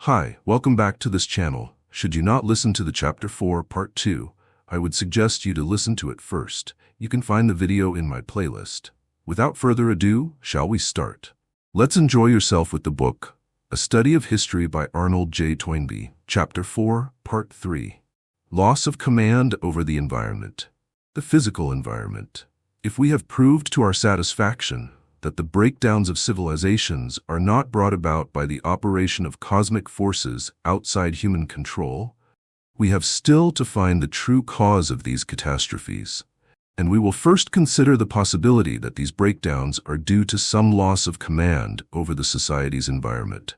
Hi, welcome back to this channel. Should you not listen to the Chapter 4, Part 2, I would suggest you to listen to it first. You can find the video in my playlist. Without further ado, shall we start? Let's enjoy yourself with the book, A Study of History by Arnold J. Toynbee, Chapter 4, Part 3. Loss of Command over the Environment. The Physical Environment. If we have proved to our satisfaction that the breakdowns of civilizations are not brought about by the operation of cosmic forces outside human control, we have still to find the true cause of these catastrophes, and we will first consider the possibility that these breakdowns are due to some loss of command over the society's environment.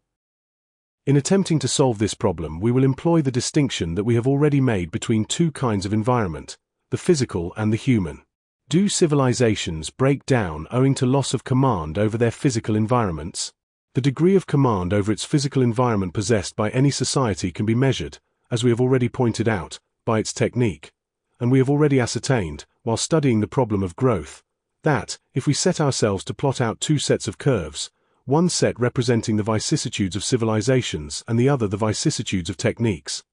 In attempting to solve this problem, we will employ the distinction that we have already made between two kinds of environment, the physical and the human. Do civilizations break down owing to loss of command over their physical environments? The degree of command over its physical environment possessed by any society can be measured, as we have already pointed out, by its technique. And we have already ascertained, while studying the problem of growth, that, if we set ourselves to plot out two sets of curves, one set representing the vicissitudes of civilizations and the other the vicissitudes of techniques,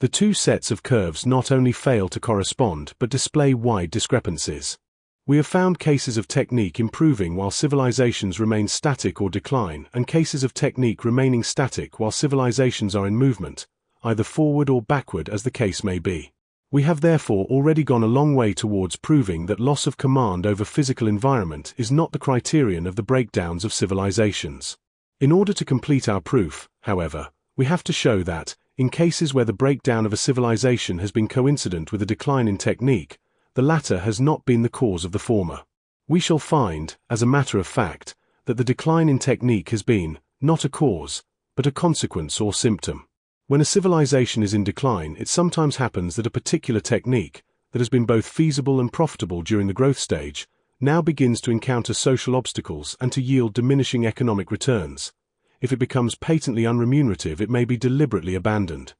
the two sets of curves not only fail to correspond but display wide discrepancies. We have found cases of technique improving while civilizations remain static or decline, and cases of technique remaining static while civilizations are in movement, either forward or backward as the case may be. We have therefore already gone a long way towards proving that loss of command over physical environment is not the criterion of the breakdowns of civilizations. In order to complete our proof, however, we have to show that, in cases where the breakdown of a civilization has been coincident with a decline in technique, the latter has not been the cause of the former. We shall find, as a matter of fact, that the decline in technique has been, not a cause, but a consequence or symptom. When a civilization is in decline, it sometimes happens that a particular technique, that has been both feasible and profitable during the growth stage, now begins to encounter social obstacles and to yield diminishing economic returns. If it becomes patently unremunerative, it may be deliberately abandoned.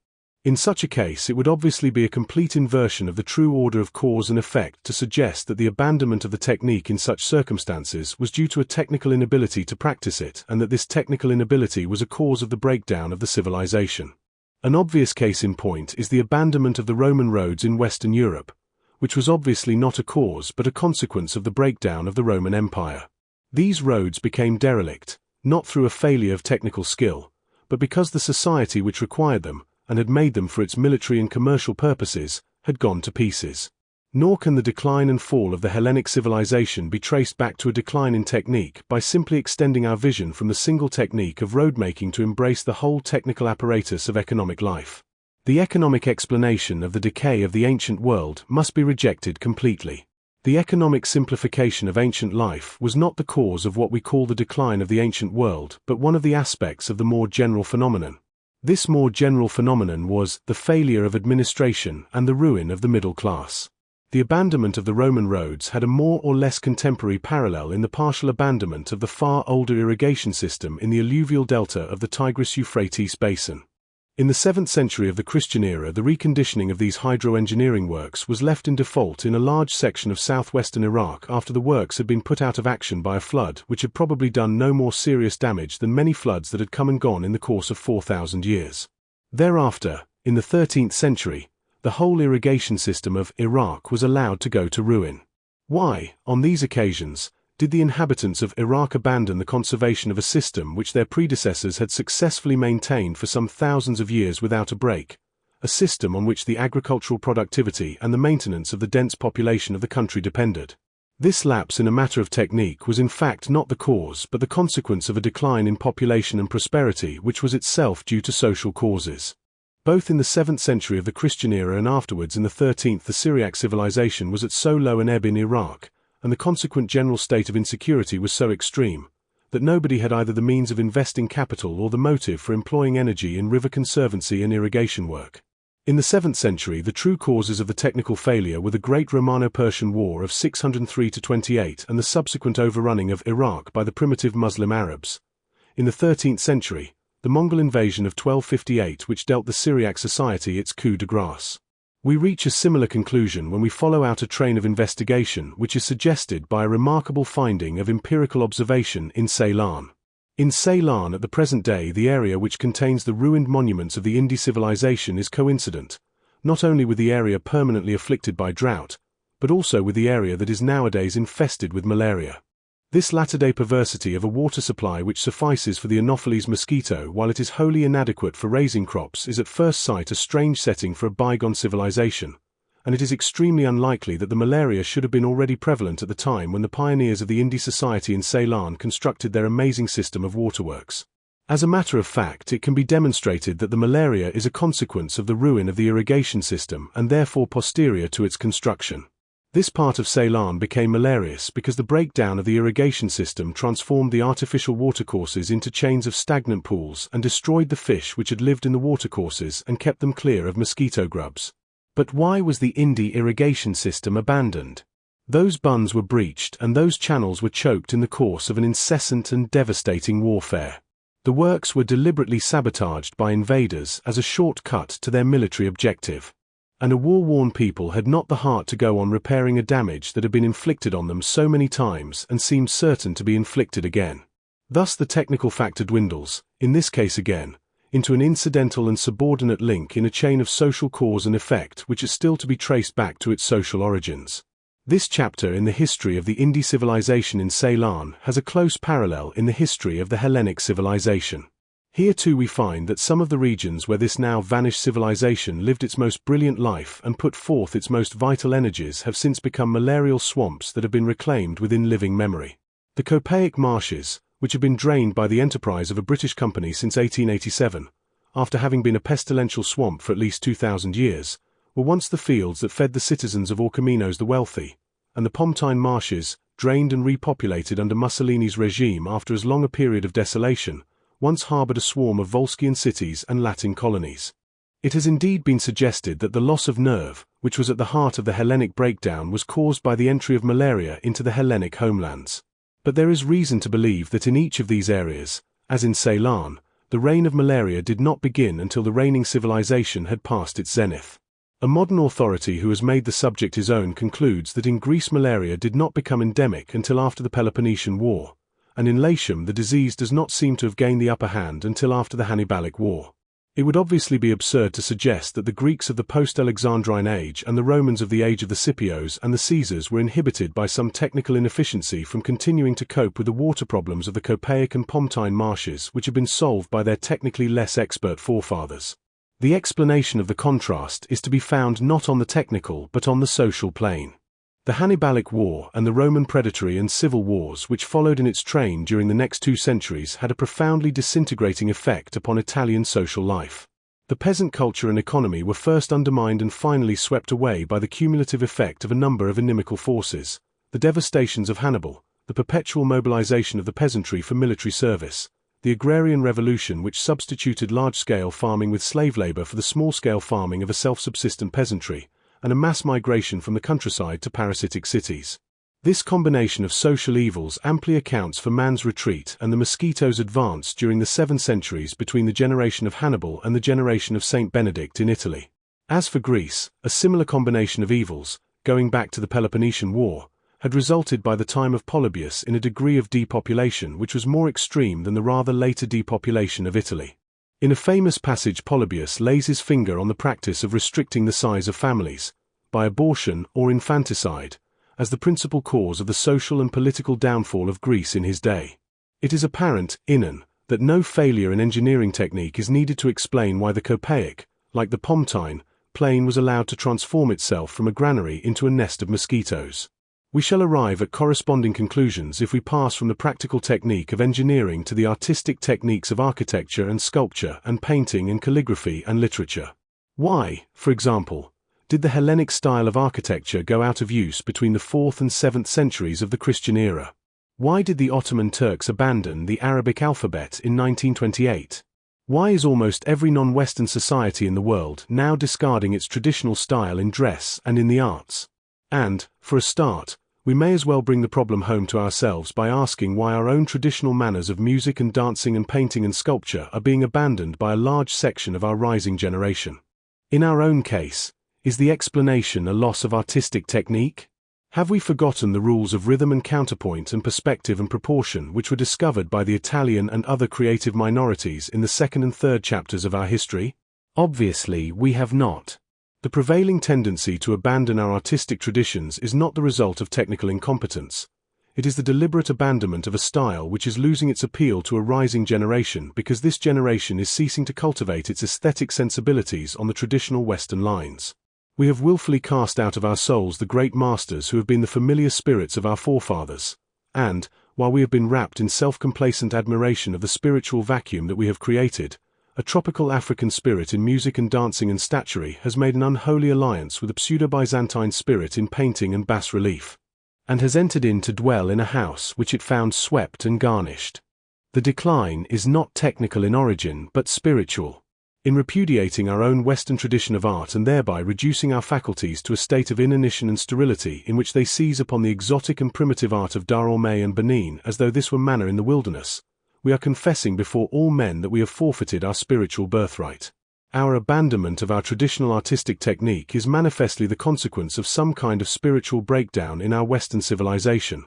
In such a case, it would obviously be a complete inversion of the true order of cause and effect to suggest that the abandonment of the technique in such circumstances was due to a technical inability to practice it, and that this technical inability was a cause of the breakdown of the civilization. An obvious case in point is the abandonment of the Roman roads in Western Europe, which was obviously not a cause but a consequence of the breakdown of the Roman Empire. These roads became derelict, not through a failure of technical skill, but because the society which required them, and had made them for its military and commercial purposes, had gone to pieces. Nor can the decline and fall of the Hellenic civilization be traced back to a decline in technique by simply extending our vision from the single technique of road-making to embrace the whole technical apparatus of economic life. The economic explanation of the decay of the ancient world must be rejected completely. The economic simplification of ancient life was not the cause of what we call the decline of the ancient world, but one of the aspects of the more general phenomenon. This more general phenomenon was the failure of administration and the ruin of the middle class. The abandonment of the Roman roads had a more or less contemporary parallel in the partial abandonment of the far older irrigation system in the alluvial delta of the Tigris-Euphrates basin. In the 7th century of the Christian era, the reconditioning of these hydro-engineering works was left in default in a large section of southwestern Iraq after the works had been put out of action by a flood which had probably done no more serious damage than many floods that had come and gone in the course of 4,000 years. Thereafter, in the 13th century, the whole irrigation system of Iraq was allowed to go to ruin. Why, on these occasions, did the inhabitants of Iraq abandon the conservation of a system which their predecessors had successfully maintained for some thousands of years without a break, a system on which the agricultural productivity and the maintenance of the dense population of the country depended? This lapse in a matter of technique was in fact not the cause but the consequence of a decline in population and prosperity which was itself due to social causes. Both in the 7th century of the Christian era and afterwards in the 13th, the Syriac civilization was at so low an ebb in Iraq, and the consequent general state of insecurity was so extreme, that nobody had either the means of investing capital or the motive for employing energy in river conservancy and irrigation work. In the 7th century, the true causes of the technical failure were the Great Romano-Persian War of 603–28 and the subsequent overrunning of Iraq by the primitive Muslim Arabs. In the 13th century, the Mongol invasion of 1258 which dealt the Syriac society its coup de grâce. We reach a similar conclusion when we follow out a train of investigation which is suggested by a remarkable finding of empirical observation in Ceylon. In Ceylon at the present day, the area which contains the ruined monuments of the Indus civilization is coincident, not only with the area permanently afflicted by drought, but also with the area that is nowadays infested with malaria. This latter-day perversity of a water supply which suffices for the Anopheles mosquito while it is wholly inadequate for raising crops is at first sight a strange setting for a bygone civilization, and it is extremely unlikely that the malaria should have been already prevalent at the time when the pioneers of the Indus society in Ceylon constructed their amazing system of waterworks. As a matter of fact, it can be demonstrated that the malaria is a consequence of the ruin of the irrigation system and therefore posterior to its construction. This part of Ceylon became malarious because the breakdown of the irrigation system transformed the artificial watercourses into chains of stagnant pools and destroyed the fish which had lived in the watercourses and kept them clear of mosquito grubs. But why was the Indus irrigation system abandoned? Those bunds were breached and those channels were choked in the course of an incessant and devastating warfare. The works were deliberately sabotaged by invaders as a shortcut to their military objective. And a war-worn people had not the heart to go on repairing a damage that had been inflicted on them so many times and seemed certain to be inflicted again. Thus the technical factor dwindles, in this case again, into an incidental and subordinate link in a chain of social cause and effect which is still to be traced back to its social origins. This chapter in the history of the Indus civilization in Ceylon has a close parallel in the history of the Hellenic civilization. Here too we find that some of the regions where this now vanished civilization lived its most brilliant life and put forth its most vital energies have since become malarial swamps that have been reclaimed within living memory. The Copaic marshes, which had been drained by the enterprise of a British company since 1887, after having been a pestilential swamp for at least 2,000 years, were once the fields that fed the citizens of Orchomenos the wealthy, and the Pontine marshes, drained and repopulated under Mussolini's regime after as long a period of desolation, once harboured a swarm of Volscian cities and Latin colonies. It has indeed been suggested that the loss of nerve, which was at the heart of the Hellenic breakdown, was caused by the entry of malaria into the Hellenic homelands. But there is reason to believe that in each of these areas, as in Ceylon, the reign of malaria did not begin until the reigning civilization had passed its zenith. A modern authority who has made the subject his own concludes that in Greece malaria did not become endemic until after the Peloponnesian War, and in Latium the disease does not seem to have gained the upper hand until after the Hannibalic War. It would obviously be absurd to suggest that the Greeks of the post-Alexandrine age and the Romans of the age of the Scipios and the Caesars were inhibited by some technical inefficiency from continuing to cope with the water problems of the Copaic and Pontine marshes which had been solved by their technically less expert forefathers. The explanation of the contrast is to be found not on the technical but on the social plane. The Hannibalic War and the Roman predatory and civil wars which followed in its train during the next 2 centuries had a profoundly disintegrating effect upon Italian social life. The peasant culture and economy were first undermined and finally swept away by the cumulative effect of a number of inimical forces, the devastations of Hannibal, the perpetual mobilization of the peasantry for military service, the agrarian revolution which substituted large-scale farming with slave labor for the small-scale farming of a self-subsistent peasantry, and a mass migration from the countryside to parasitic cities. This combination of social evils amply accounts for man's retreat and the mosquito's advance during the 7 centuries between the generation of Hannibal and the generation of Saint Benedict in Italy. As for Greece, a similar combination of evils, going back to the Peloponnesian War, had resulted by the time of Polybius in a degree of depopulation which was more extreme than the rather later depopulation of Italy. In a famous passage Polybius lays his finger on the practice of restricting the size of families, by abortion or infanticide, as the principal cause of the social and political downfall of Greece in his day. It is apparent, inan, that no failure in engineering technique is needed to explain why the Copaic, like the Pontine, plain was allowed to transform itself from a granary into a nest of mosquitoes. We shall arrive at corresponding conclusions if we pass from the practical technique of engineering to the artistic techniques of architecture and sculpture and painting and calligraphy and literature. Why, for example, did the Hellenic style of architecture go out of use between the 4th and 7th centuries of the Christian era? Why did the Ottoman Turks abandon the Arabic alphabet in 1928? Why is almost every non-Western society in the world now discarding its traditional style in dress and in the arts? And, for a start, we may as well bring the problem home to ourselves by asking why our own traditional manners of music and dancing and painting and sculpture are being abandoned by a large section of our rising generation. In our own case, is the explanation a loss of artistic technique? Have we forgotten the rules of rhythm and counterpoint and perspective and proportion which were discovered by the Italian and other creative minorities in the second and third chapters of our history? Obviously, we have not. The prevailing tendency to abandon our artistic traditions is not the result of technical incompetence. It is the deliberate abandonment of a style which is losing its appeal to a rising generation because this generation is ceasing to cultivate its aesthetic sensibilities on the traditional Western lines. We have willfully cast out of our souls the great masters who have been the familiar spirits of our forefathers, and, while we have been wrapped in self-complacent admiration of the spiritual vacuum that we have created, a tropical African spirit in music and dancing and statuary has made an unholy alliance with a pseudo-Byzantine spirit in painting and bas-relief, and has entered in to dwell in a house which it found swept and garnished. The decline is not technical in origin but spiritual. In repudiating our own Western tradition of art and thereby reducing our faculties to a state of inanition and sterility in which they seize upon the exotic and primitive art of Dahomey and Benin as though this were manna in the wilderness, we are confessing before all men that we have forfeited our spiritual birthright. Our abandonment of our traditional artistic technique is manifestly the consequence of some kind of spiritual breakdown in our Western civilization,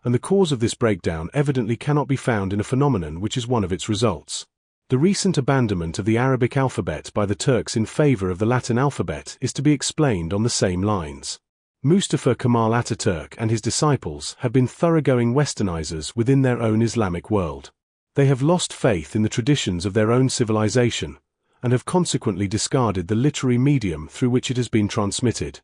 and the cause of this breakdown evidently cannot be found in a phenomenon which is one of its results. The recent abandonment of the Arabic alphabet by the Turks in favor of the Latin alphabet is to be explained on the same lines. Mustafa Kemal Ataturk and his disciples have been thoroughgoing westernizers within their own Islamic world. They have lost faith in the traditions of their own civilization, and have consequently discarded the literary medium through which it has been transmitted.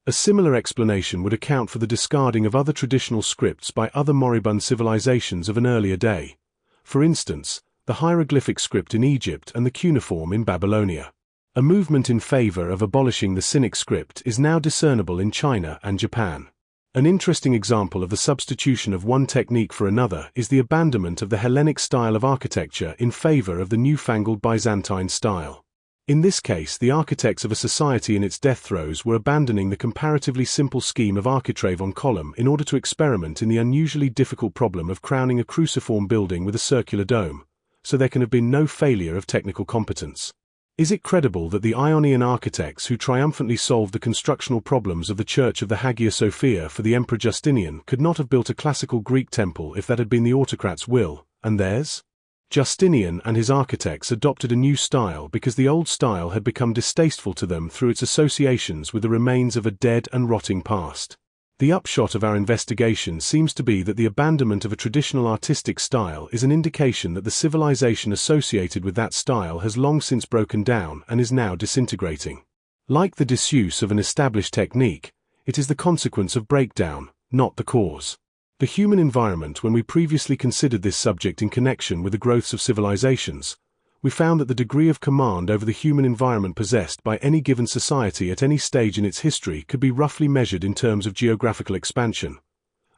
A similar explanation would account for the discarding of other traditional scripts by other moribund civilizations of an earlier day. For instance, the hieroglyphic script in Egypt and the cuneiform in Babylonia. A movement in favor of abolishing the Cynic script is now discernible in China and Japan. An interesting example of the substitution of one technique for another is the abandonment of the Hellenic style of architecture in favor of the newfangled Byzantine style. In this case, the architects of a society in its death throes were abandoning the comparatively simple scheme of architrave on column in order to experiment in the unusually difficult problem of crowning a cruciform building with a circular dome, so there can have been no failure of technical competence. Is it credible that the Ionian architects who triumphantly solved the constructional problems of the Church of the Hagia Sophia for the Emperor Justinian could not have built a classical Greek temple if that had been the autocrat's will, and theirs? Justinian and his architects adopted a new style because the old style had become distasteful to them through its associations with the remains of a dead and rotting past. The upshot of our investigation seems to be that the abandonment of a traditional artistic style is an indication that the civilization associated with that style has long since broken down and is now disintegrating. Like the disuse of an established technique, it is the consequence of breakdown, not the cause. The human environment, when we previously considered this subject in connection with the growths of civilizations, we found that the degree of command over the human environment possessed by any given society at any stage in its history could be roughly measured in terms of geographical expansion.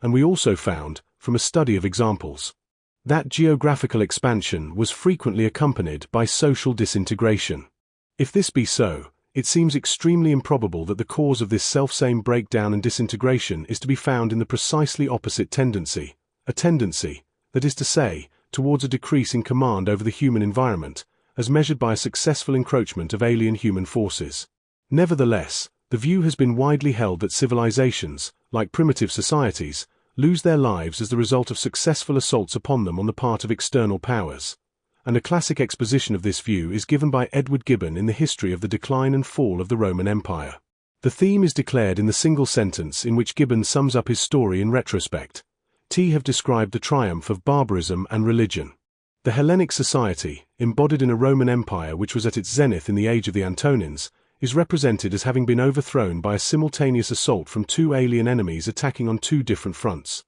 And we also found, from a study of examples, that geographical expansion was frequently accompanied by social disintegration. If this be so, it seems extremely improbable that the cause of this selfsame breakdown and disintegration is to be found in the precisely opposite tendency, a tendency, that is to say, towards a decrease in command over the human environment, as measured by a successful encroachment of alien human forces. Nevertheless, the view has been widely held that civilizations, like primitive societies, lose their lives as the result of successful assaults upon them on the part of external powers, and a classic exposition of this view is given by Edward Gibbon in the History of the Decline and Fall of the Roman Empire. The theme is declared in the single sentence in which Gibbon sums up his story in retrospect. Have described the triumph of barbarism and religion. The Hellenic society, embodied in a Roman Empire which was at its zenith in the age of the Antonines, is represented as having been overthrown by a simultaneous assault from two alien enemies attacking on two different fronts.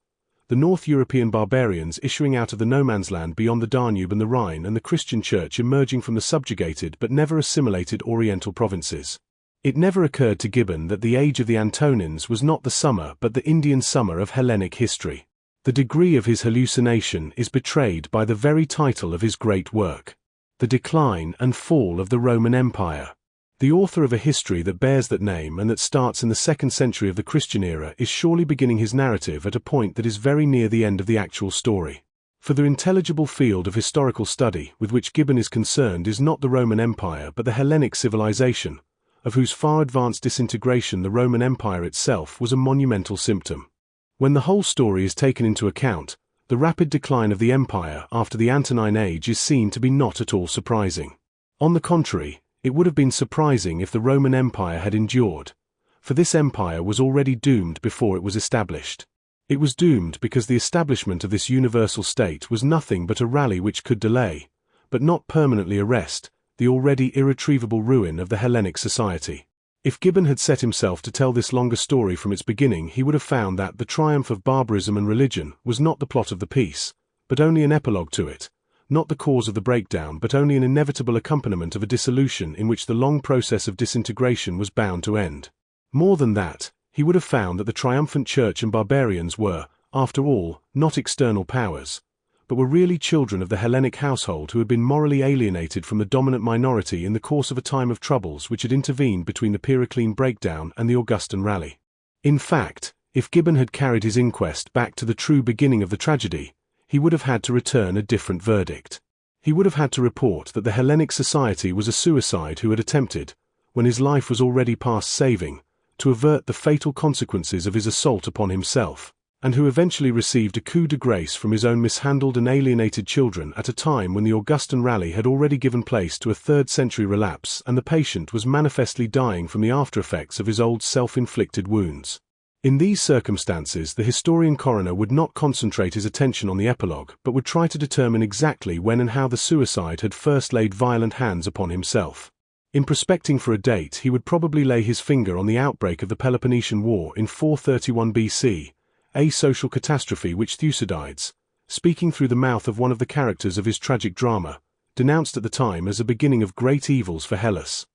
The North European barbarians issuing out of the no-man's land beyond the Danube and the Rhine, and the Christian Church emerging from the subjugated but never assimilated Oriental provinces. It never occurred to Gibbon that the age of the Antonines was not the summer but the Indian summer of Hellenic history. The degree of his hallucination is betrayed by the very title of his great work, The Decline and Fall of the Roman Empire. The author of a history that bears that name and that starts in the 2nd century of the Christian era is surely beginning his narrative at a point that is very near the end of the actual story. For the intelligible field of historical study with which Gibbon is concerned is not the Roman Empire but the Hellenic civilization, of whose far-advanced disintegration the Roman Empire itself was a monumental symptom. When the whole story is taken into account, the rapid decline of the empire after the Antonine Age is seen to be not at all surprising. On the contrary, it would have been surprising if the Roman Empire had endured, for this empire was already doomed before it was established. It was doomed because the establishment of this universal state was nothing but a rally which could delay, but not permanently arrest, the already irretrievable ruin of the Hellenic society. If Gibbon had set himself to tell this longer story from its beginning, he would have found that the triumph of barbarism and religion was not the plot of the piece, but only an epilogue to it, not the cause of the breakdown, but only an inevitable accompaniment of a dissolution in which the long process of disintegration was bound to end. More than that, he would have found that the triumphant church and barbarians were, after all, not external powers, but were really children of the Hellenic household who had been morally alienated from the dominant minority in the course of a time of troubles which had intervened between the Pyrrhoclean breakdown and the Augustan rally. In fact, if Gibbon had carried his inquest back to the true beginning of the tragedy, he would have had to return a different verdict. He would have had to report that the Hellenic society was a suicide who had attempted, when his life was already past saving, to avert the fatal consequences of his assault upon himself, and who eventually received a coup de grace from his own mishandled and alienated children at a time when the Augustan rally had already given place to a third-century relapse and the patient was manifestly dying from the after-effects of his old self-inflicted wounds. In these circumstances, the historian coroner would not concentrate his attention on the epilogue, but would try to determine exactly when and how the suicide had first laid violent hands upon himself. In prospecting for a date, he would probably lay his finger on the outbreak of the Peloponnesian War in 431 BC, a social catastrophe which Thucydides, speaking through the mouth of one of the characters of his tragic drama, denounced at the time as a beginning of great evils for Hellas.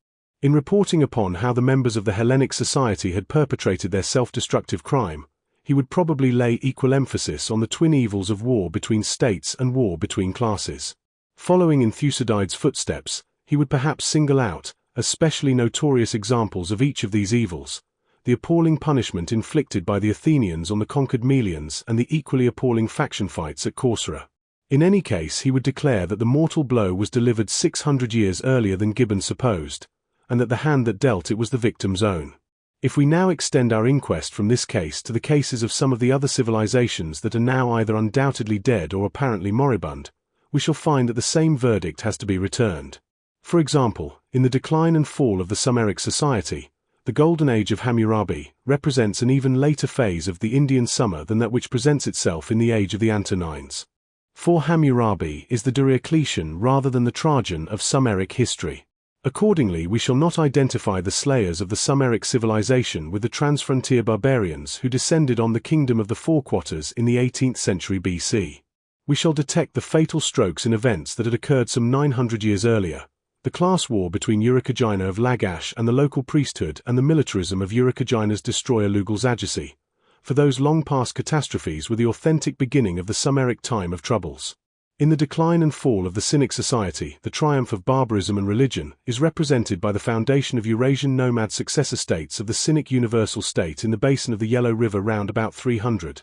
In reporting upon how the members of the Hellenic society had perpetrated their self-destructive crime, he would probably lay equal emphasis on the twin evils of war between states and war between classes. Following in Thucydides' footsteps, he would perhaps single out, as specially notorious examples of each of these evils, the appalling punishment inflicted by the Athenians on the conquered Melians and the equally appalling faction fights at Corcyra. In any case, he would declare that the mortal blow was delivered 600 years earlier than Gibbon supposed, and that the hand that dealt it was the victim's own. If we now extend our inquest from this case to the cases of some of the other civilizations that are now either undoubtedly dead or apparently moribund, we shall find that the same verdict has to be returned. For example, in the decline and fall of the Sumeric society, the golden age of Hammurabi represents an even later phase of the Indian summer than that which presents itself in the age of the Antonines. For Hammurabi is the Diocletian rather than the Trajan of Sumeric history. Accordingly, we shall not identify the slayers of the Sumeric civilization with the transfrontier barbarians who descended on the kingdom of the Four Quarters in the 18th century BC. We shall detect the fatal strokes in events that had occurred some 900 years earlier, the class war between Eurycogina of Lagash and the local priesthood and the militarism of Eurycogina's destroyer Lugal-Zagyasi, for those long-past catastrophes were the authentic beginning of the Sumeric time of troubles. In the decline and fall of the Cynic society, the triumph of barbarism and religion is represented by the foundation of Eurasian nomad successor states of the Cynic universal state in the basin of the Yellow River round about 300,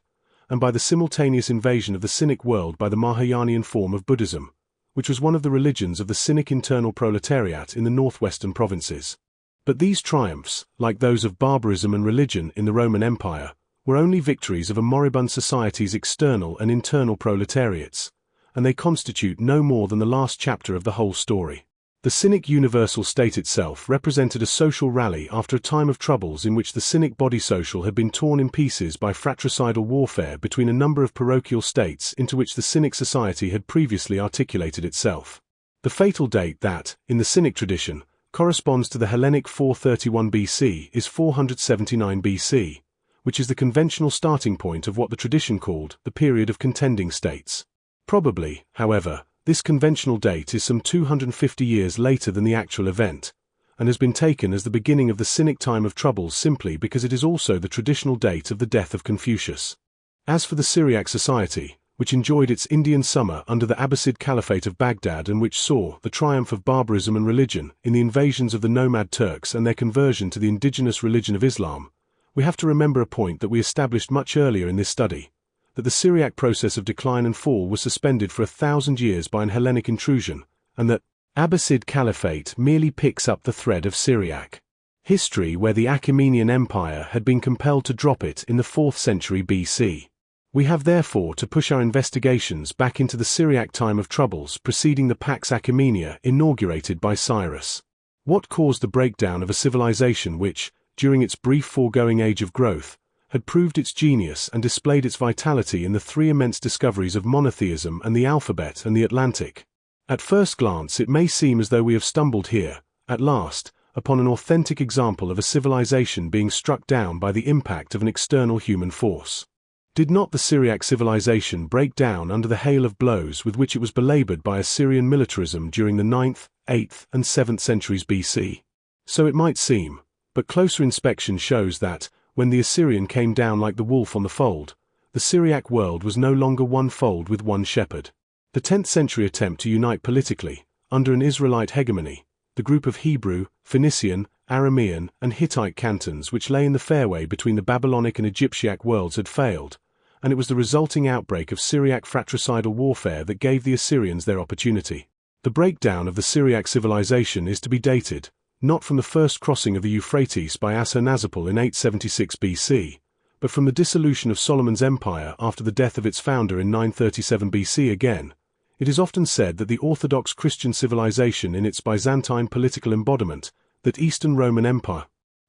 and by the simultaneous invasion of the Cynic world by the Mahayanian form of Buddhism, which was one of the religions of the Cynic internal proletariat in the northwestern provinces. But these triumphs, like those of barbarism and religion in the Roman Empire, were only victories of a moribund society's external and internal proletariats, and they constitute no more than the last chapter of the whole story. The Cynic universal state itself represented a social rally after a time of troubles in which the Cynic body social had been torn in pieces by fratricidal warfare between a number of parochial states into which the Cynic society had previously articulated itself. The fatal date that, in the Cynic tradition, corresponds to the Hellenic 431 BC is 479 BC, which is the conventional starting point of what the tradition called the period of contending states. Probably, however, this conventional date is some 250 years later than the actual event, and has been taken as the beginning of the Cynic time of troubles simply because it is also the traditional date of the death of Confucius. As for the Syriac society, which enjoyed its Indian summer under the Abbasid Caliphate of Baghdad and which saw the triumph of barbarism and religion in the invasions of the nomad Turks and their conversion to the indigenous religion of Islam, we have to remember a point that we established much earlier in this study, that the Syriac process of decline and fall was suspended for 1,000 years by an Hellenic intrusion, and that Abbasid Caliphate merely picks up the thread of Syriac. history where the Achaemenid Empire had been compelled to drop it in the 4th century BC. We have therefore to push our investigations back into the Syriac time of troubles preceding the Pax Achaemenia inaugurated by Cyrus. What caused the breakdown of a civilization which, during its brief foregoing age of growth, had proved its genius and displayed its vitality in the 3 immense discoveries of monotheism and the alphabet and the Atlantic? At first glance it may seem as though we have stumbled here, at last, upon an authentic example of a civilization being struck down by the impact of an external human force. Did not the Syriac civilization break down under the hail of blows with which it was belabored by Assyrian militarism during the 9th, 8th, and 7th centuries BC? So it might seem, but closer inspection shows that, when the Assyrian came down like the wolf on the fold, the Syriac world was no longer one fold with one shepherd. The 10th century attempt to unite politically, under an Israelite hegemony, the group of Hebrew, Phoenician, Aramean, and Hittite cantons which lay in the fairway between the Babylonic and Egyptiac worlds had failed, and it was the resulting outbreak of Syriac fratricidal warfare that gave the Assyrians their opportunity. The breakdown of the Syriac civilization is to be dated, not from the first crossing of the Euphrates by Ashurnazirpal in 876 BC, but from the dissolution of Solomon's empire after the death of its founder in 937 BC again. It is often said that the Orthodox Christian civilization in its Byzantine political embodiment, that Eastern Roman Empire,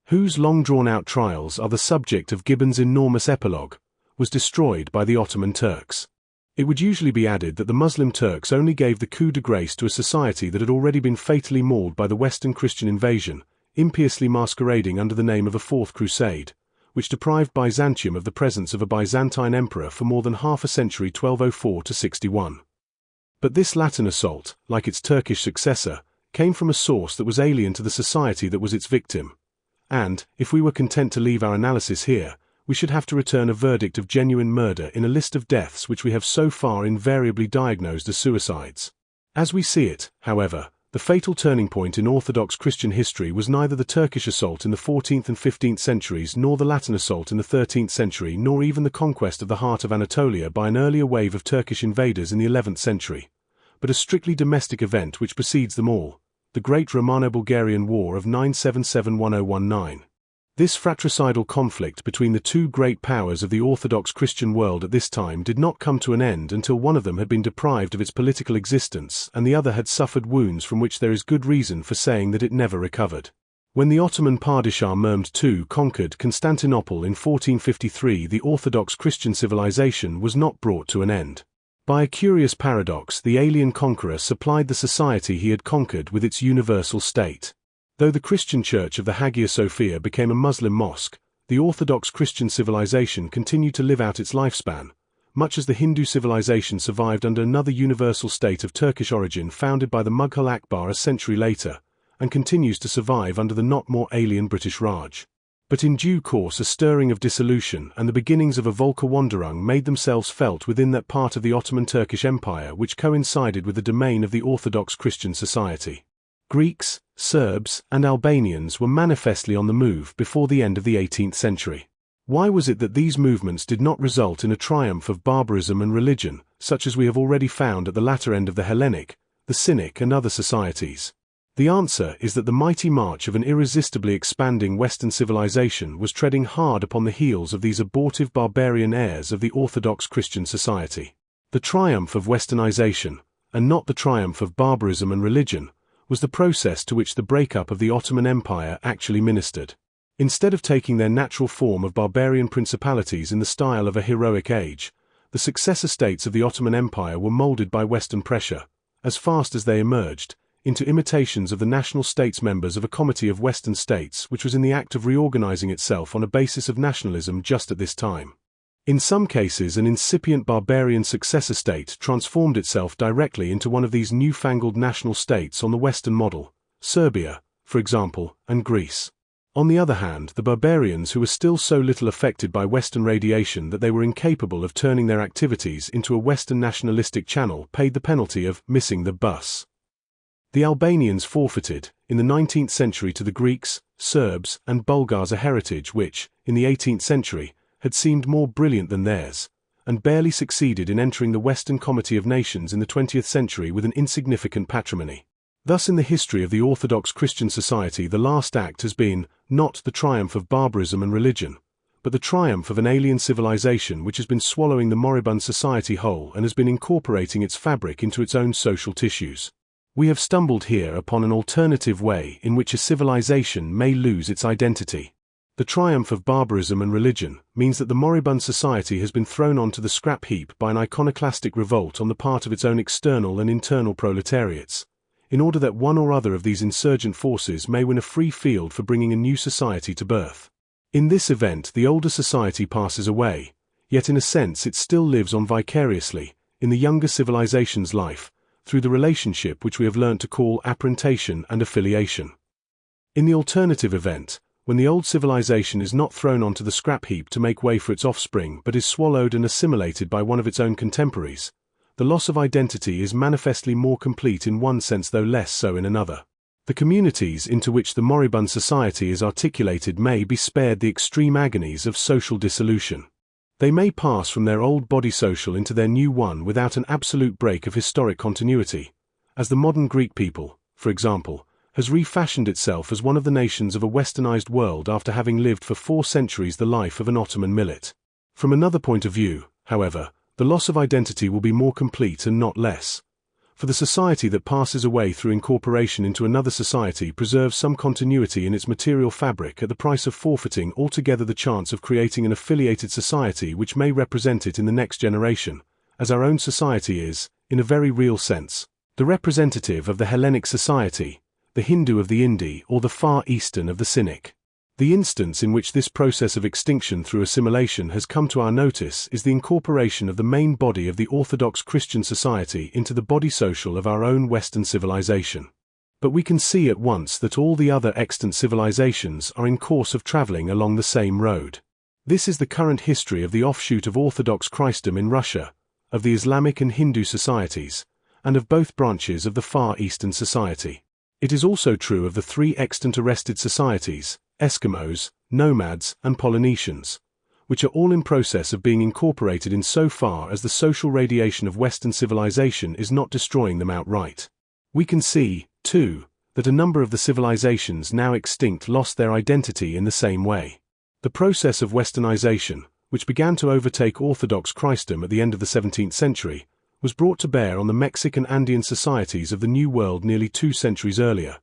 whose long-drawn-out trials are the subject of Gibbon's enormous epilogue, was destroyed by the Ottoman Turks. It would usually be added that the Muslim Turks only gave the coup de grace to a society that had already been fatally mauled by the Western Christian invasion, impiously masquerading under the name of a Fourth Crusade, which deprived Byzantium of the presence of a Byzantine emperor for more than half a century 1204 to 61. But this Latin assault, like its Turkish successor, came from a source that was alien to the society that was its victim. And, if we were content to leave our analysis here, we should have to return a verdict of genuine murder in a list of deaths which we have so far invariably diagnosed as suicides. As we see it, however, the fatal turning point in Orthodox Christian history was neither the Turkish assault in the 14th and 15th centuries nor the Latin assault in the 13th century nor even the conquest of the heart of Anatolia by an earlier wave of Turkish invaders in the 11th century, but a strictly domestic event which precedes them all, the Great Romano-Bulgarian War of 977-1019. This fratricidal conflict between the two great powers of the Orthodox Christian world at this time did not come to an end until one of them had been deprived of its political existence and the other had suffered wounds from which there is good reason for saying that it never recovered. When the Ottoman Padishah Mehmed II conquered Constantinople in 1453, the Orthodox Christian civilization was not brought to an end. By a curious paradox, the alien conqueror supplied the society he had conquered with its universal state. Though the Christian church of the Hagia Sophia became a Muslim mosque, the Orthodox Christian civilization continued to live out its lifespan, much as the Hindu civilization survived under another universal state of Turkish origin founded by the Mughal Akbar a century later, and continues to survive under the not more alien British Raj. But in due course a stirring of dissolution and the beginnings of a Volkerwanderung made themselves felt within that part of the Ottoman Turkish Empire which coincided with the domain of the Orthodox Christian society. Greeks, Serbs, and Albanians were manifestly on the move before the end of the 18th century. Why was it that these movements did not result in a triumph of barbarism and religion, such as we have already found at the latter end of the Hellenic, the Cynic, and other societies? The answer is that the mighty march of an irresistibly expanding Western civilization was treading hard upon the heels of these abortive barbarian heirs of the Orthodox Christian society. The triumph of Westernization, and not the triumph of barbarism and religion, was the process to which the breakup of the Ottoman Empire actually ministered. Instead of taking their natural form of barbarian principalities in the style of a heroic age, the successor states of the Ottoman Empire were molded by Western pressure, as fast as they emerged, into imitations of the national states members of a comity of Western states which was in the act of reorganizing itself on a basis of nationalism just at this time. In some cases, an incipient barbarian successor state transformed itself directly into one of these newfangled national states on the Western model, Serbia, for example, and Greece. On the other hand, the barbarians who were still so little affected by Western radiation that they were incapable of turning their activities into a Western nationalistic channel paid the penalty of missing the bus. The Albanians forfeited, in the 19th century, to the Greeks, Serbs, and Bulgars a heritage which, in the 18th century, had seemed more brilliant than theirs, and barely succeeded in entering the Western Comity of Nations in the 20th century with an insignificant patrimony. Thus in the history of the Orthodox Christian society the last act has been, not the triumph of barbarism and religion, but the triumph of an alien civilization which has been swallowing the moribund society whole and has been incorporating its fabric into its own social tissues. We have stumbled here upon an alternative way in which a civilization may lose its identity. The triumph of barbarism and religion means that the moribund society has been thrown onto the scrap heap by an iconoclastic revolt on the part of its own external and internal proletariats, in order that one or other of these insurgent forces may win a free field for bringing a new society to birth. In this event, the older society passes away, yet in a sense it still lives on vicariously, in the younger civilization's life, through the relationship which we have learnt to call apprentation and affiliation. In the alternative event, when the old civilization is not thrown onto the scrap heap to make way for its offspring but is swallowed and assimilated by one of its own contemporaries, the loss of identity is manifestly more complete in one sense though less so in another. The communities into which the moribund society is articulated may be spared the extreme agonies of social dissolution. They may pass from their old body social into their new one without an absolute break of historic continuity, as the modern Greek people, for example, has refashioned itself as one of the nations of a westernized world after having lived for 4 centuries the life of an Ottoman millet. From another point of view, however, the loss of identity will be more complete and not less. For the society that passes away through incorporation into another society preserves some continuity in its material fabric at the price of forfeiting altogether the chance of creating an affiliated society which may represent it in the next generation, as our own society is, in a very real sense, the representative of the Hellenic society, the Hindu of the Indi, or the Far Eastern of the Cynic. The instance in which this process of extinction through assimilation has come to our notice is the incorporation of the main body of the Orthodox Christian society into the body social of our own Western civilization. But we can see at once that all the other extant civilizations are in course of traveling along the same road. This is the current history of the offshoot of Orthodox Christendom in Russia, of the Islamic and Hindu societies, and of both branches of the Far Eastern society. It is also true of the 3 extant arrested societies, Eskimos, nomads, and Polynesians, which are all in process of being incorporated in so far as the social radiation of Western civilization is not destroying them outright. We can see, too, that a number of the civilizations now extinct lost their identity in the same way. The process of westernization, which began to overtake Orthodox Christendom at the end of the 17th century, was brought to bear on the Mexican Andean societies of the New World nearly 2 centuries earlier,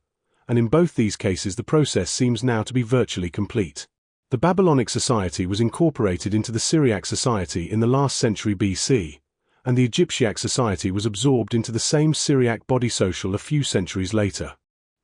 and in both these cases the process seems now to be virtually complete. The Babylonic society was incorporated into the Syriac society in the last century BC, and the Egyptiac society was absorbed into the same Syriac body social a few centuries later.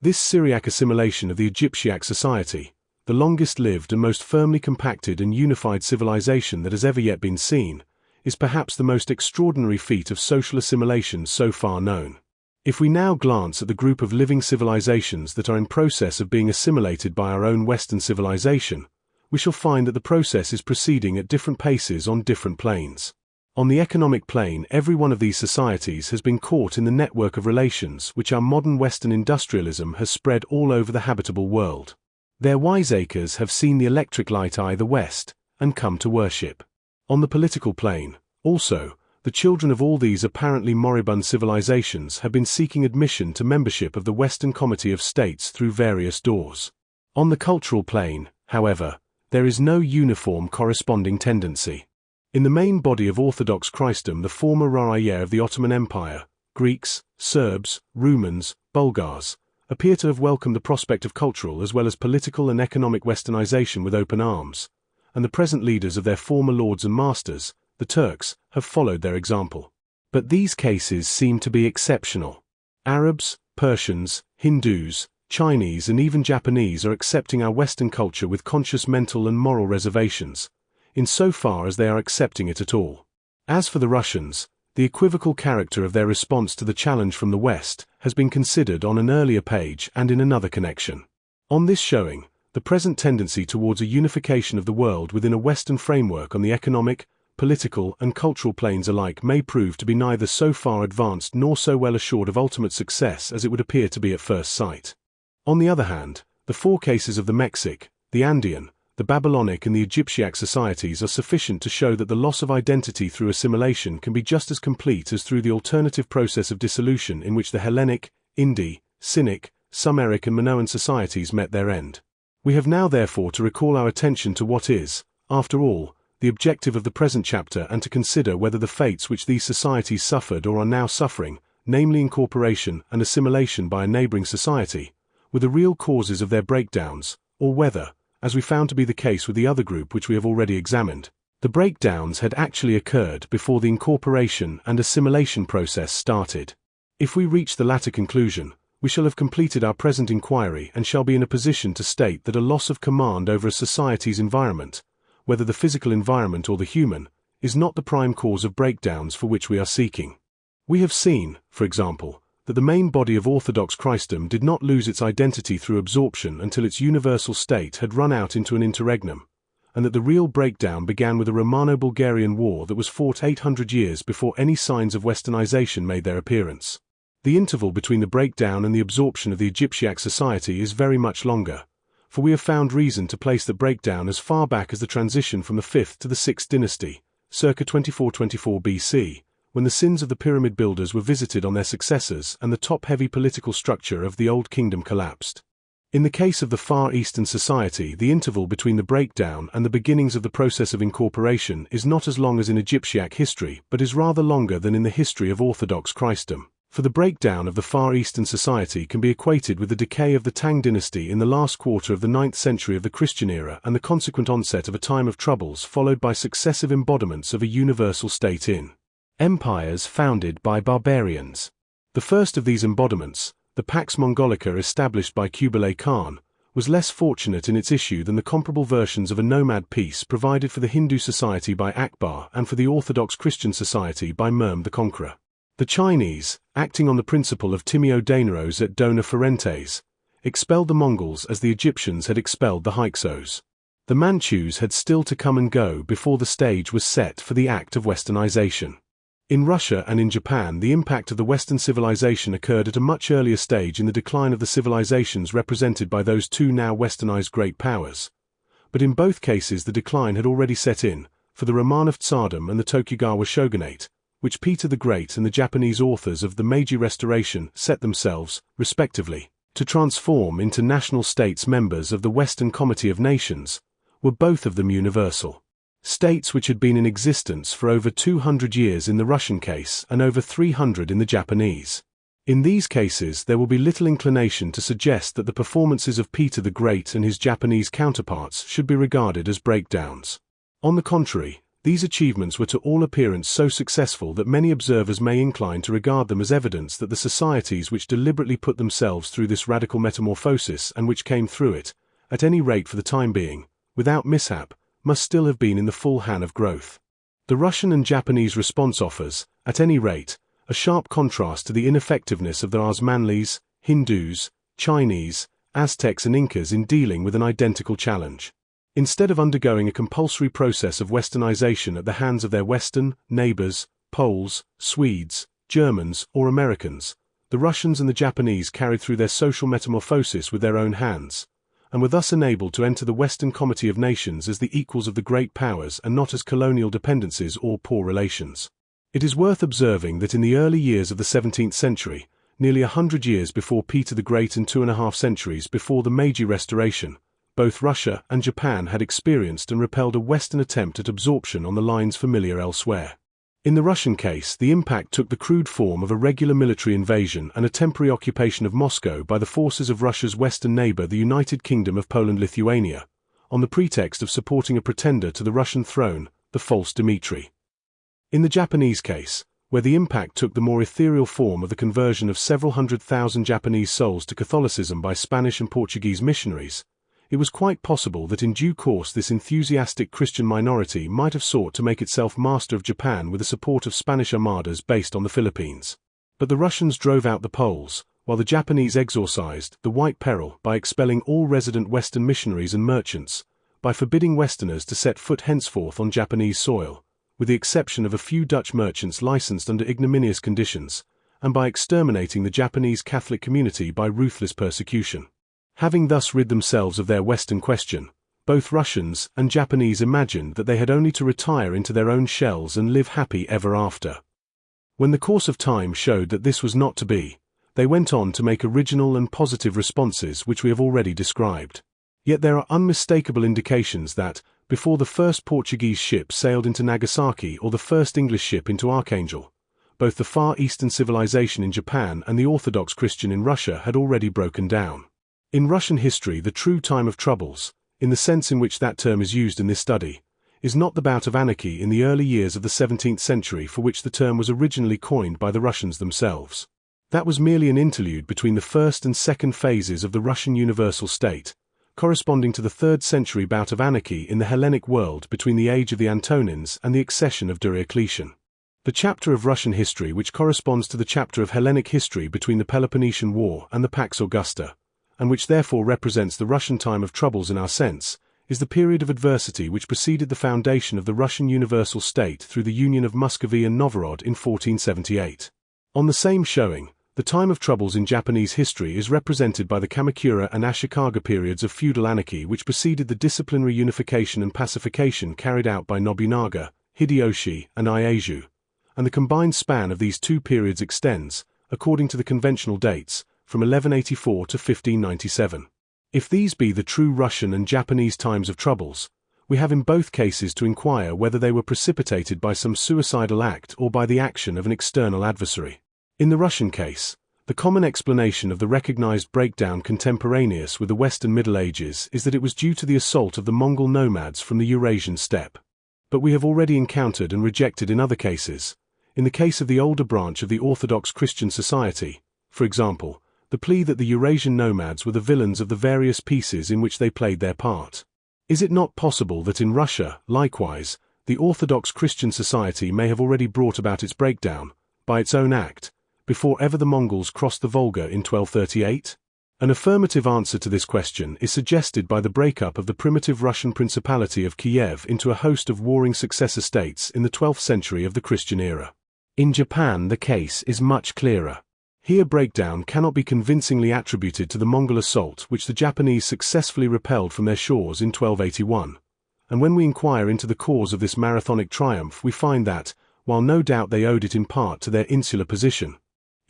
This Syriac assimilation of the Egyptiac society, the longest-lived and most firmly compacted and unified civilization that has ever yet been seen, is perhaps the most extraordinary feat of social assimilation so far known. If we now glance at the group of living civilizations that are in process of being assimilated by our own Western civilization, we shall find that the process is proceeding at different paces on different planes. On the economic plane, every one of these societies has been caught in the network of relations which our modern Western industrialism has spread all over the habitable world. Their wiseacres have seen the electric light eye the West, and come to worship. On the political plane, also, the children of all these apparently moribund civilizations have been seeking admission to membership of the Western Comity of States through various doors. On the cultural plane, however, there is no uniform corresponding tendency. In the main body of Orthodox Christendom, the former Raraya of the Ottoman Empire, Greeks, Serbs, Rumans, Bulgars, appear to have welcomed the prospect of cultural as well as political and economic westernization with open arms, and the present leaders of their former lords and masters, the Turks, have followed their example. But these cases seem to be exceptional. Arabs, Persians, Hindus, Chinese and even Japanese are accepting our Western culture with conscious mental and moral reservations, insofar as they are accepting it at all. As for the Russians, the equivocal character of their response to the challenge from the West has been considered on an earlier page and in another connection. On this showing, the present tendency towards a unification of the world within a Western framework on the economic, political and cultural planes alike may prove to be neither so far advanced nor so well assured of ultimate success as it would appear to be at first sight. On the other hand, the 4 cases of the Mexic, the Andean, the Babylonic and the Egyptiac societies are sufficient to show that the loss of identity through assimilation can be just as complete as through the alternative process of dissolution in which the Hellenic, Indi, Cynic, Sumeric and Minoan societies met their end. We have now therefore to recall our attention to what is, after all, the objective of the present chapter and to consider whether the fates which these societies suffered or are now suffering, namely incorporation and assimilation by a neighboring society, were the real causes of their breakdowns, or whether, as we found to be the case with the other group which we have already examined, the breakdowns had actually occurred before the incorporation and assimilation process started. If we reach the latter conclusion, we shall have completed our present inquiry and shall be in a position to state that a loss of command over a society's environment, whether the physical environment or the human, is not the prime cause of breakdowns for which we are seeking. We have seen, for example, that the main body of Orthodox Christendom did not lose its identity through absorption until its universal state had run out into an interregnum, and that the real breakdown began with a Romano-Bulgarian war that was fought 800 years before any signs of westernization made their appearance. The interval between the breakdown and the absorption of the Egyptiac society is very much longer, for we have found reason to place the breakdown as far back as the transition from the 5th to the 6th dynasty, circa 2424 BC, when the sins of the pyramid builders were visited on their successors and the top-heavy political structure of the Old Kingdom collapsed. In the case of the Far Eastern society, the interval between the breakdown and the beginnings of the process of incorporation is not as long as in Egyptiac history, but is rather longer than in the history of Orthodox Christendom. For the breakdown of the Far Eastern society can be equated with the decay of the Tang dynasty in the last quarter of the 9th century of the Christian era and the consequent onset of a time of troubles followed by successive embodiments of a universal state in empires founded by barbarians. The first of these embodiments, the Pax Mongolica established by Kublai Khan, was less fortunate in its issue than the comparable versions of a nomad peace provided for the Hindu society by Akbar and for the Orthodox Christian society by Murm the Conqueror. The Chinese, acting on the principle of timeo danaos et dona ferentes, expelled the Mongols as the Egyptians had expelled the Hyksos. The Manchus had still to come and go before the stage was set for the act of westernization. In Russia and in Japan, the impact of the Western civilization occurred at a much earlier stage in the decline of the civilizations represented by those two now westernized great powers. But in both cases the decline had already set in, for the Romanov Tsardom and the Tokugawa shogunate, which Peter the Great and the Japanese authors of the Meiji Restoration set themselves, respectively, to transform into national states members of the Western Comity of Nations, were both of them universal. States which had been in existence for over 200 years in the Russian case and over 300 in the Japanese. In these cases there will be little inclination to suggest that the performances of Peter the Great and his Japanese counterparts should be regarded as breakdowns. On the contrary, these achievements were to all appearance so successful that many observers may incline to regard them as evidence that the societies which deliberately put themselves through this radical metamorphosis and which came through it, at any rate for the time being, without mishap, must still have been in the full han of growth. The Russian and Japanese response offers, at any rate, a sharp contrast to the ineffectiveness of the Osmanlis, Hindus, Chinese, Aztecs and Incas in dealing with an identical challenge. Instead of undergoing a compulsory process of westernization at the hands of their Western neighbors, Poles, Swedes, Germans, or Americans, the Russians and the Japanese carried through their social metamorphosis with their own hands, and were thus enabled to enter the Western Comity of Nations as the equals of the great powers and not as colonial dependencies or poor relations. It is worth observing that in the early years of the 17th century, nearly 100 years before Peter the Great and 2.5 centuries before the Meiji Restoration, both Russia and Japan had experienced and repelled a Western attempt at absorption on the lines familiar elsewhere. In the Russian case, the impact took the crude form of a regular military invasion and a temporary occupation of Moscow by the forces of Russia's western neighbor, the United Kingdom of Poland-Lithuania, on the pretext of supporting a pretender to the Russian throne, the false Dmitry. In the Japanese case, where the impact took the more ethereal form of the conversion of several 100,000 Japanese souls to Catholicism by Spanish and Portuguese missionaries, it was quite possible that in due course this enthusiastic Christian minority might have sought to make itself master of Japan with the support of Spanish armadas based on the Philippines. But the Russians drove out the Poles, while the Japanese exorcised the White Peril by expelling all resident Western missionaries and merchants, by forbidding Westerners to set foot henceforth on Japanese soil, with the exception of a few Dutch merchants licensed under ignominious conditions, and by exterminating the Japanese Catholic community by ruthless persecution. Having thus rid themselves of their Western question, both Russians and Japanese imagined that they had only to retire into their own shells and live happy ever after. When the course of time showed that this was not to be, they went on to make original and positive responses which we have already described. Yet there are unmistakable indications that, before the first Portuguese ship sailed into Nagasaki or the first English ship into Archangel, both the Far Eastern civilization in Japan and the Orthodox Christian in Russia had already broken down. In Russian history, the true time of troubles, in the sense in which that term is used in this study, is not the bout of anarchy in the early years of the 17th century for which the term was originally coined by the Russians themselves. That was merely an interlude between the first and second phases of the Russian universal state, corresponding to the 3rd century bout of anarchy in the Hellenic world between the age of the Antonines and the accession of Diocletian. The chapter of Russian history which corresponds to the chapter of Hellenic history between the Peloponnesian War and the Pax Augusta, and which therefore represents the Russian time of troubles in our sense, is the period of adversity which preceded the foundation of the Russian universal state through the union of Muscovy and Novgorod in 1478. On the same showing, the time of troubles in Japanese history is represented by the Kamakura and Ashikaga periods of feudal anarchy which preceded the disciplinary unification and pacification carried out by Nobunaga, Hideyoshi, and Ieyasu, and the combined span of these two periods extends, according to the conventional dates, from 1184 to 1597. If these be the true Russian and Japanese times of troubles, we have in both cases to inquire whether they were precipitated by some suicidal act or by the action of an external adversary. In the Russian case, the common explanation of the recognized breakdown contemporaneous with the Western Middle Ages is that it was due to the assault of the Mongol nomads from the Eurasian steppe. But we have already encountered and rejected in other cases, in the case of the older branch of the Orthodox Christian society, for example, the plea that the Eurasian nomads were the villains of the various pieces in which they played their part. Is it not possible that in Russia, likewise, the Orthodox Christian society may have already brought about its breakdown, by its own act, before ever the Mongols crossed the Volga in 1238? An affirmative answer to this question is suggested by the breakup of the primitive Russian Principality of Kiev into a host of warring successor states in the 12th century of the Christian era. In Japan, the case is much clearer. Here breakdown cannot be convincingly attributed to the Mongol assault which the Japanese successfully repelled from their shores in 1281, and when we inquire into the cause of this marathonic triumph we find that, while no doubt they owed it in part to their insular position,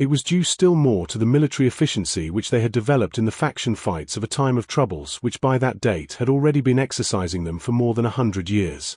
it was due still more to the military efficiency which they had developed in the faction fights of a time of troubles which by that date had already been exercising them for more than 100 years.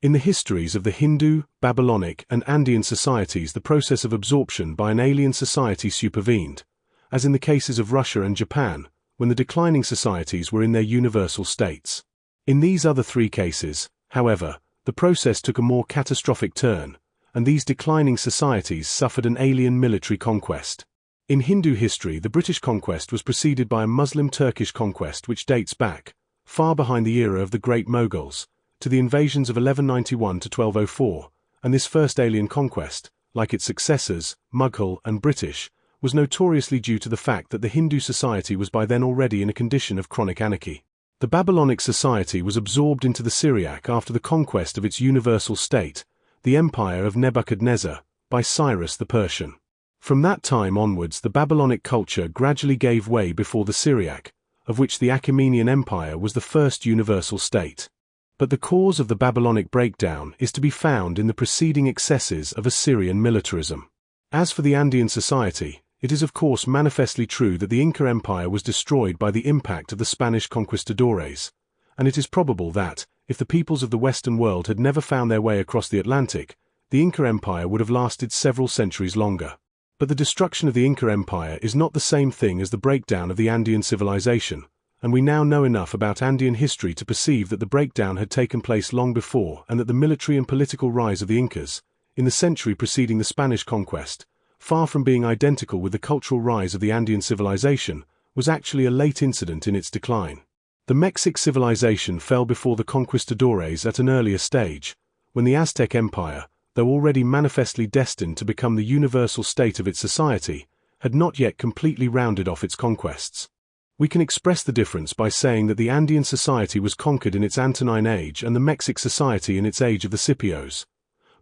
In the histories of the Hindu, Babylonic, and Andean societies, the process of absorption by an alien society supervened, as in the cases of Russia and Japan, when the declining societies were in their universal states. In these other three cases, however, the process took a more catastrophic turn, and these declining societies suffered an alien military conquest. In Hindu history, the British conquest was preceded by a Muslim Turkish conquest which dates back, far behind the era of the Great Moguls, to the invasions of 1191 to 1204, and this first alien conquest, like its successors, Mughal and British, was notoriously due to the fact that the Hindu society was by then already in a condition of chronic anarchy. The Babylonic society was absorbed into the Syriac after the conquest of its universal state, the empire of Nebuchadnezzar, by Cyrus the Persian. From that time onwards the Babylonic culture gradually gave way before the Syriac, of which the Achaemenian Empire was the first universal state. But the cause of the Babylonic breakdown is to be found in the preceding excesses of Assyrian militarism. As for the Andean society, it is of course manifestly true that the Inca Empire was destroyed by the impact of the Spanish conquistadores, and it is probable that, if the peoples of the Western world had never found their way across the Atlantic, the Inca Empire would have lasted several centuries longer. But the destruction of the Inca Empire is not the same thing as the breakdown of the Andean civilization, and we now know enough about Andean history to perceive that the breakdown had taken place long before and that the military and political rise of the Incas, in the century preceding the Spanish conquest, far from being identical with the cultural rise of the Andean civilization, was actually a late incident in its decline. The Mexican civilization fell before the conquistadores at an earlier stage, when the Aztec Empire, though already manifestly destined to become the universal state of its society, had not yet completely rounded off its conquests. We can express the difference by saying that the Andean society was conquered in its Antonine age and the Mexican society in its age of the Scipios.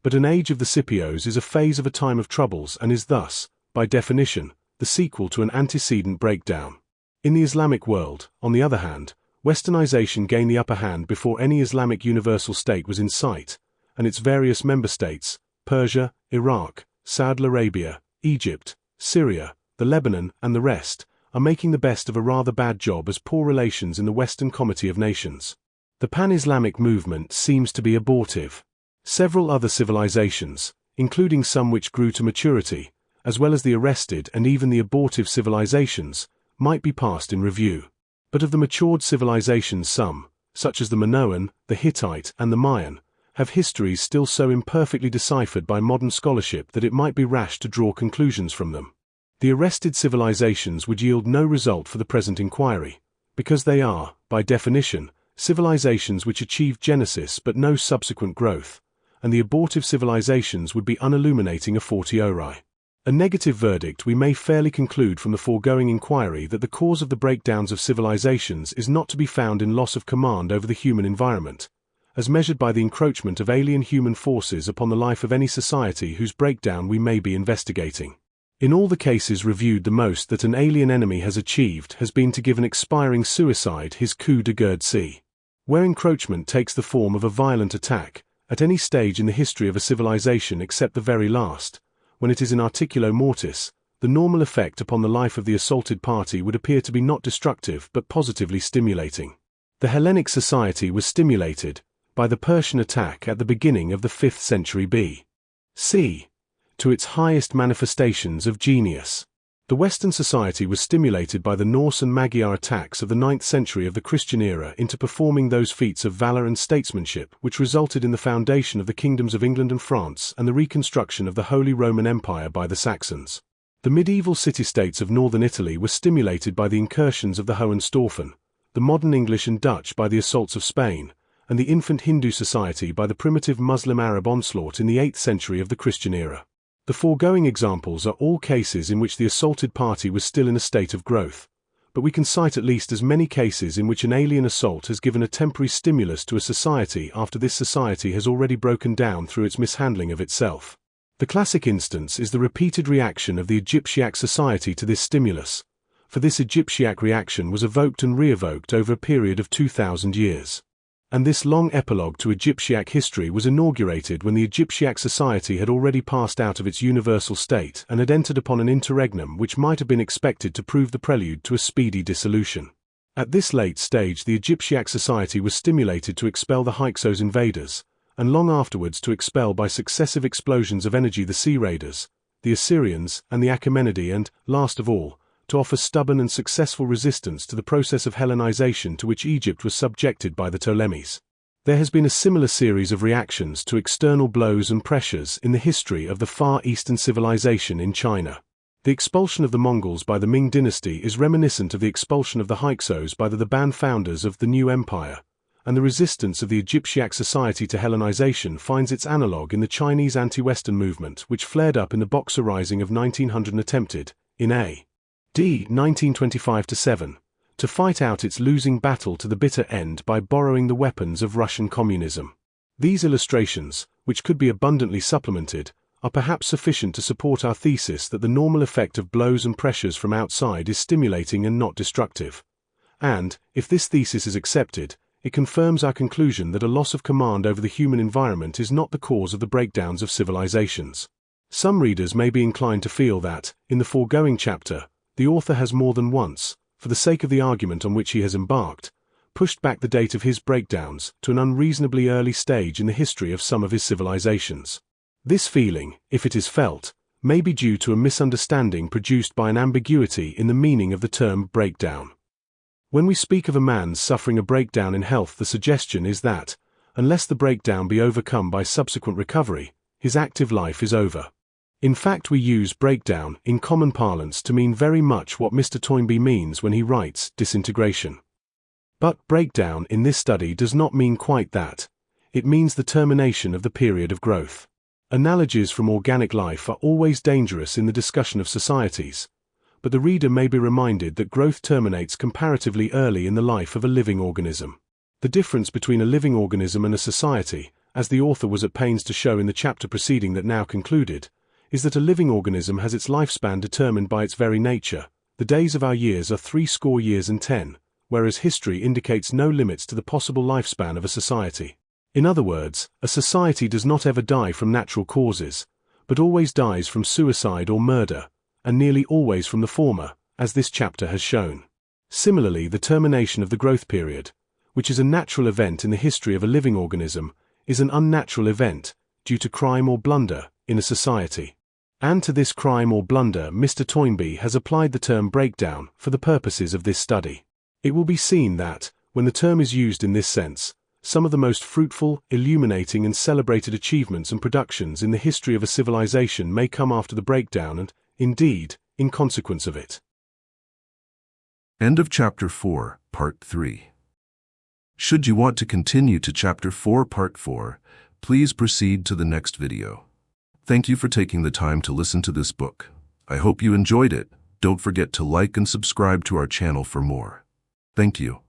But an age of the Scipios is a phase of a time of troubles and is thus, by definition, the sequel to an antecedent breakdown. In the Islamic world, on the other hand, Westernization gained the upper hand before any Islamic universal state was in sight, and its various member states, Persia, Iraq, Saudi Arabia, Egypt, Syria, the Lebanon, and the rest, are making the best of a rather bad job as poor relations in the Western Comity of Nations. The Pan-Islamic movement seems to be abortive. Several other civilizations, including some which grew to maturity, as well as the arrested and even the abortive civilizations, might be passed in review. But of the matured civilizations some, such as the Minoan, the Hittite, and the Mayan, have histories still so imperfectly deciphered by modern scholarship that it might be rash to draw conclusions from them. The arrested civilizations would yield no result for the present inquiry, because they are, by definition, civilizations which achieved genesis but no subsequent growth, and the abortive civilizations would be unilluminating a fortiori. A negative verdict we may fairly conclude from the foregoing inquiry that the cause of the breakdowns of civilizations is not to be found in loss of command over the human environment, as measured by the encroachment of alien human forces upon the life of any society whose breakdown we may be investigating. In all the cases reviewed, the most that an alien enemy has achieved has been to give an expiring suicide his coup de grace. Where encroachment takes the form of a violent attack, at any stage in the history of a civilization except the very last, when it is in articulo mortis, the normal effect upon the life of the assaulted party would appear to be not destructive but positively stimulating. The Hellenic society was stimulated by the Persian attack at the beginning of the 5th century B.C. to its highest manifestations of genius. The Western society was stimulated by the Norse and Magyar attacks of the 9th century of the Christian era into performing those feats of valor and statesmanship which resulted in the foundation of the kingdoms of England and France and the reconstruction of the Holy Roman Empire by the Saxons. The medieval city-states of northern Italy were stimulated by the incursions of the Hohenstaufen, the modern English and Dutch by the assaults of Spain, and the infant Hindu society by the primitive Muslim-Arab onslaught in the 8th century of the Christian era. The foregoing examples are all cases in which the assaulted party was still in a state of growth, but we can cite at least as many cases in which an alien assault has given a temporary stimulus to a society after this society has already broken down through its mishandling of itself. The classic instance is the repeated reaction of the Egyptiac society to this stimulus, for this Egyptiac reaction was evoked and re-evoked over a period of 2,000 years. And this long epilogue to Egyptiac history was inaugurated when the Egyptiac society had already passed out of its universal state and had entered upon an interregnum which might have been expected to prove the prelude to a speedy dissolution. At this late stage the Egyptiac society was stimulated to expel the Hyksos invaders, and long afterwards to expel by successive explosions of energy the Sea Raiders, the Assyrians, and the Achaemenidae, and, last of all, to offer stubborn and successful resistance to the process of Hellenization to which Egypt was subjected by the Ptolemies. There has been a similar series of reactions to external blows and pressures in the history of the Far Eastern civilization in China. The expulsion of the Mongols by the Ming dynasty is reminiscent of the expulsion of the Hyksos by the Ban founders of the new empire, and the resistance of the Egyptiac society to Hellenization finds its analogue in the Chinese anti-Western movement which flared up in the Boxer Rising of 1900 and attempted, in A.D. 1925-7, to fight out its losing battle to the bitter end by borrowing the weapons of Russian communism. These illustrations, which could be abundantly supplemented, are perhaps sufficient to support our thesis that the normal effect of blows and pressures from outside is stimulating and not destructive. And, if this thesis is accepted, it confirms our conclusion that a loss of command over the human environment is not the cause of the breakdowns of civilizations. Some readers may be inclined to feel that, in the foregoing chapter, the author has more than once, for the sake of the argument on which he has embarked, pushed back the date of his breakdowns to an unreasonably early stage in the history of some of his civilizations. This feeling, if it is felt, may be due to a misunderstanding produced by an ambiguity in the meaning of the term breakdown. When we speak of a man suffering a breakdown in health, the suggestion is that, unless the breakdown be overcome by subsequent recovery, his active life is over. In fact, we use breakdown in common parlance to mean very much what Mr. Toynbee means when he writes disintegration. But breakdown in this study does not mean quite that. It means the termination of the period of growth. Analogies from organic life are always dangerous in the discussion of societies, but the reader may be reminded that growth terminates comparatively early in the life of a living organism. The difference between a living organism and a society, as the author was at pains to show in the chapter preceding that now concluded, is that a living organism has its lifespan determined by its very nature. The days of our years are 60 years and 10, whereas history indicates no limits to the possible lifespan of a society. In other words, a society does not ever die from natural causes, but always dies from suicide or murder, and nearly always from the former, as this chapter has shown. Similarly, the termination of the growth period, which is a natural event in the history of a living organism, is an unnatural event due to crime or blunder in a society. And to this crime or blunder, Mr. Toynbee has applied the term breakdown for the purposes of this study. It will be seen that, when the term is used in this sense, some of the most fruitful, illuminating and celebrated achievements and productions in the history of a civilization may come after the breakdown and, indeed, in consequence of it. End of Chapter 4, Part 3. Should you want to continue to Chapter 4, Part 4, please proceed to the next video. Thank you for taking the time to listen to this book. I hope you enjoyed it. Don't forget to like and subscribe to our channel for more. Thank you.